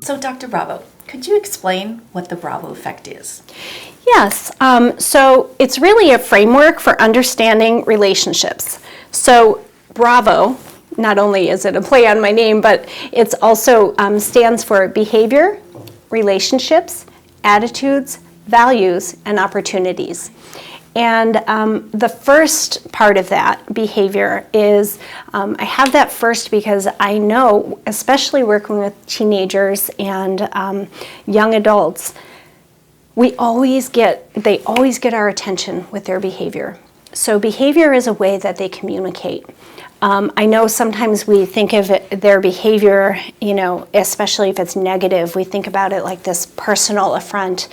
So, Dr. Bravo, could you explain what the Bravo effect is? Yes, so it's really a framework for understanding relationships. So Bravo, not only is it a play on my name, but it's also stands for behavior, relationships, attitudes, values, and opportunities. And the first part of that behavior is, I have that first because I know, especially working with teenagers and young adults, they always get our attention with their behavior. So behavior is a way that they communicate. I know sometimes we think of their behavior, especially if it's negative, we think about it like this personal affront.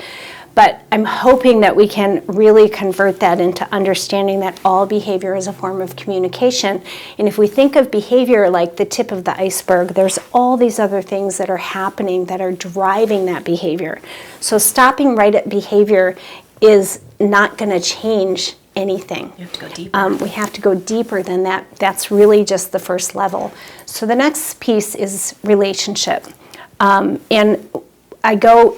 But I'm hoping that we can really convert that into understanding that all behavior is a form of communication. And if we think of behavior like the tip of the iceberg, there's all these other things that are happening that are driving that behavior. So stopping right at behavior is not going to change anything. You have to go deeper. We have to go deeper than that. That's really just the first level. So the next piece is relationship. And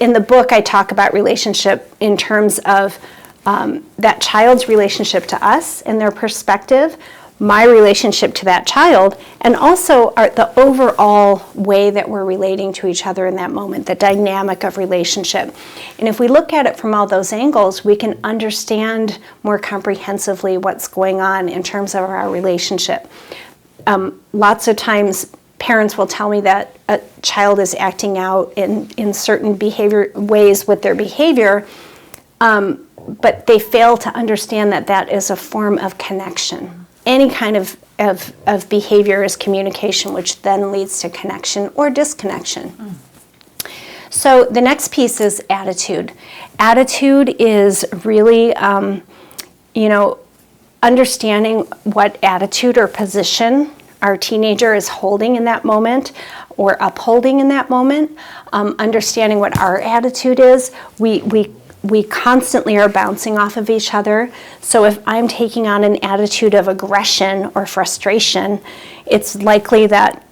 in the book, I talk about relationship in terms of that child's relationship to us and their perspective, my relationship to that child, and also the overall way that we're relating to each other in that moment, the dynamic of relationship. And if we look at it from all those angles, we can understand more comprehensively what's going on in terms of our relationship. Lots of times, parents will tell me that a child is acting out in certain behavior ways with their behavior, but they fail to understand that that is a form of connection. Any kind of behavior is communication, which then leads to connection or disconnection. So the next piece is attitude. Attitude is really, understanding what attitude or position our teenager is holding in that moment or upholding in that moment, understanding what our attitude is. We constantly are bouncing off of each other. So if I'm taking on an attitude of aggression or frustration, it's likely that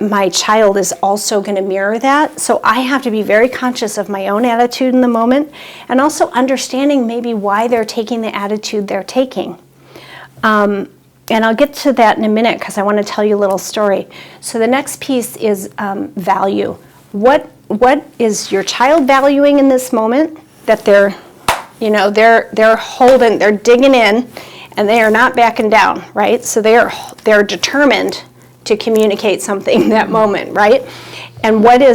my child is also going to mirror that. So I have to be very conscious of my own attitude in the moment and also understanding maybe why they're taking the attitude they're taking. And I'll get to that in a minute because I want to tell you a little story. So the next piece is value. What is your child valuing in this moment that they're holding, they're digging in, and they are not backing down, right? So they're determined to communicate something in that moment, right? And what are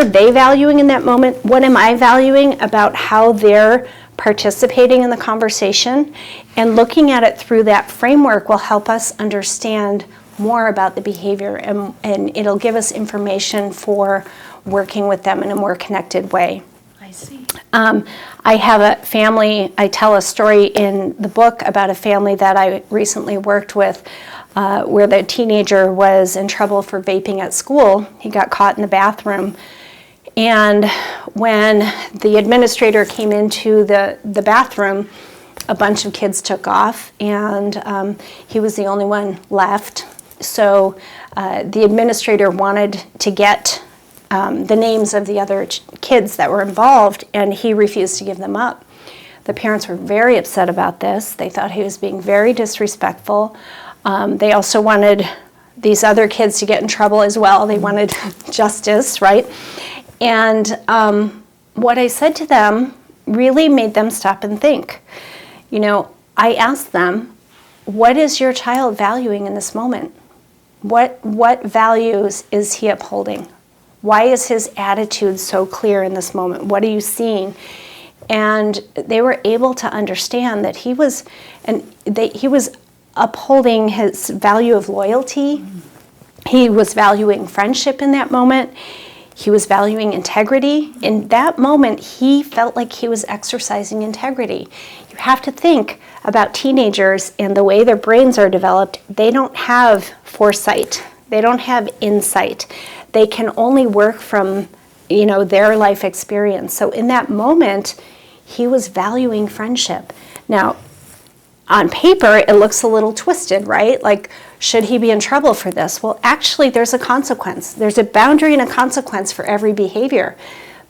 they valuing in that moment? What am I valuing about how they're participating in the conversation? And looking at it through that framework will help us understand more about the behavior, and it'll give us information for working with them in a more connected way. I see. I have a family, I tell a story in the book about a family that I recently worked with where the teenager was in trouble for vaping at school. He got caught in the bathroom. And when the administrator came into the bathroom, a bunch of kids took off, and he was the only one left. So the administrator wanted to get the names of the other kids that were involved, and he refused to give them up. The parents were very upset about this. They thought he was being very disrespectful. They also wanted these other kids to get in trouble as well. They wanted justice, right? And what I said to them really made them stop and think. I asked them, what is your child valuing in this moment? What values is he upholding? Why is his attitude so clear in this moment? What are you seeing? And they were able to understand that he was upholding his value of loyalty. He was valuing friendship in that moment. He was valuing integrity. In that moment, he felt like he was exercising integrity. You have to think about teenagers and the way their brains are developed. They don't have foresight. They don't have insight. They can only work from, their life experience. So in that moment, he was valuing friendship. Now, on paper, it looks a little twisted, right? Like, should he be in trouble for this? Well, actually, there's a consequence. There's a boundary and a consequence for every behavior.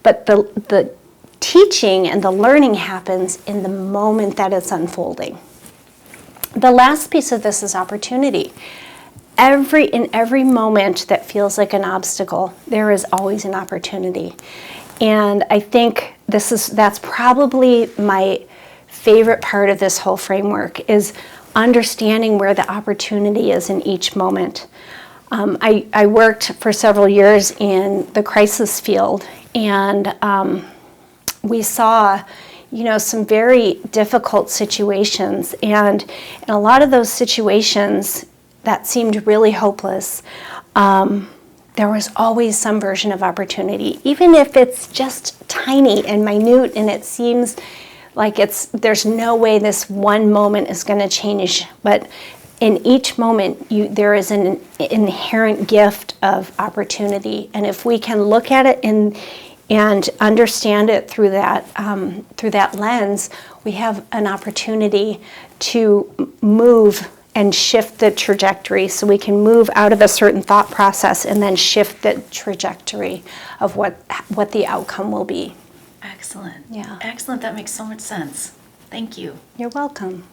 But the teaching and the learning happens in the moment that it's unfolding. The last piece of this is opportunity. In every moment that feels like an obstacle, there is always an opportunity. And I think that's probably my favorite part of this whole framework, is understanding where the opportunity is in each moment. I worked for several years in the crisis field, and we saw, some very difficult situations. And in a lot of those situations that seemed really hopeless, there was always some version of opportunity, even if it's just tiny and minute, and it seems like there's no way this one moment is going to change. But in each moment, there is an inherent gift of opportunity, and if we can look at it and understand it through that lens, we have an opportunity to move and shift the trajectory, so we can move out of a certain thought process and then shift the trajectory of what the outcome will be. Excellent. Yeah. Excellent. That makes so much sense. Thank you. You're welcome.